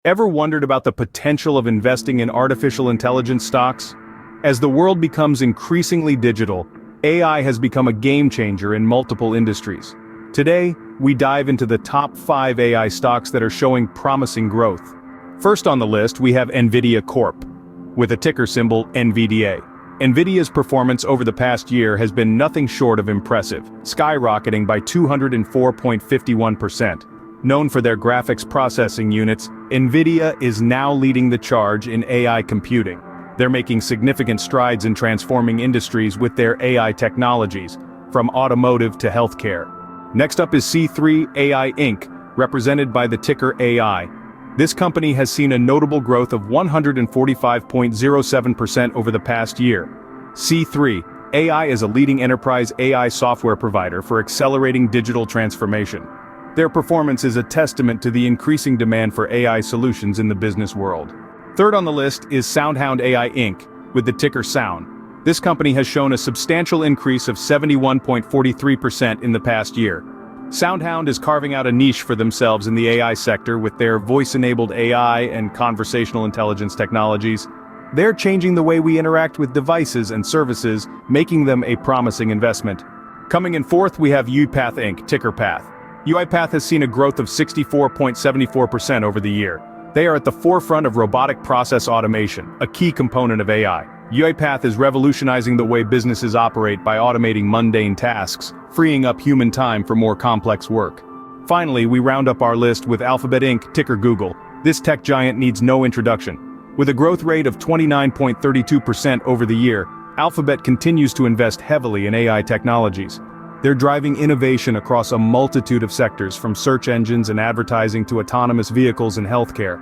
Ever wondered about the potential of investing in artificial intelligence stocks? As the world becomes increasingly digital, AI has become a game changer in multiple industries. Today, we dive into the top 5 AI stocks that are showing promising growth. First on the list, we have NVIDIA Corp, with a ticker symbol NVDA. NVIDIA's performance over the past year has been nothing short of impressive, skyrocketing by 204.51%. Known for their graphics processing units, NVIDIA is now leading the charge in AI computing. They're making significant strides in transforming industries with their AI technologies, from automotive to healthcare. Next up is C3 AI Inc., represented by the ticker AI. This company has seen a notable growth of 145.07% over the past year. C3 AI is a leading enterprise AI software provider for accelerating digital transformation. Their performance is a testament to the increasing demand for AI solutions in the business world. Third on the list is SoundHound AI Inc., with the ticker Sound. This company has shown a substantial increase of 71.43% in the past year. SoundHound is carving out a niche for themselves in the AI sector with their voice-enabled AI and conversational intelligence technologies. They're changing the way we interact with devices and services, making them a promising investment. Coming in fourth, we have UIPath Inc., ticker PATH. UIPath has seen a growth of 64.74% over the year. They are at the forefront of robotic process automation, a key component of AI. UIPath is revolutionizing the way businesses operate by automating mundane tasks, freeing up human time for more complex work. Finally, we round up our list with Alphabet Inc., ticker Google. This tech giant needs no introduction. With a growth rate of 29.32% over the year, Alphabet continues to invest heavily in AI technologies. They're driving innovation across a multitude of sectors, from search engines and advertising to autonomous vehicles and healthcare.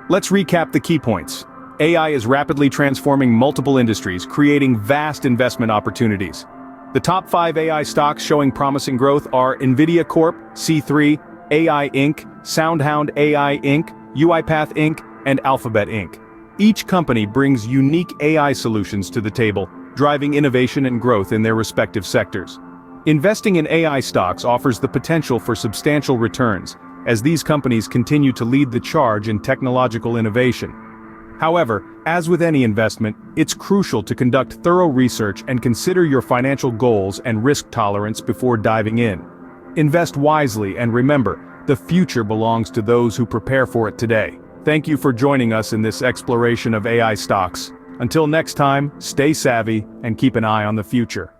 Let's recap the key points. AI is rapidly transforming multiple industries, creating vast investment opportunities. The top 5 AI stocks showing promising growth are NVIDIA Corp, C3, AI Inc., SoundHound AI Inc., UIPath Inc., and Alphabet Inc. Each company brings unique AI solutions to the table, driving innovation and growth in their respective sectors. Investing in AI stocks offers the potential for substantial returns, as these companies continue to lead the charge in technological innovation. However, as with any investment, it's crucial to conduct thorough research and consider your financial goals and risk tolerance before diving in. Invest wisely and remember, the future belongs to those who prepare for it today. Thank you for joining us in this exploration of AI stocks. Until next time, stay savvy and keep an eye on the future.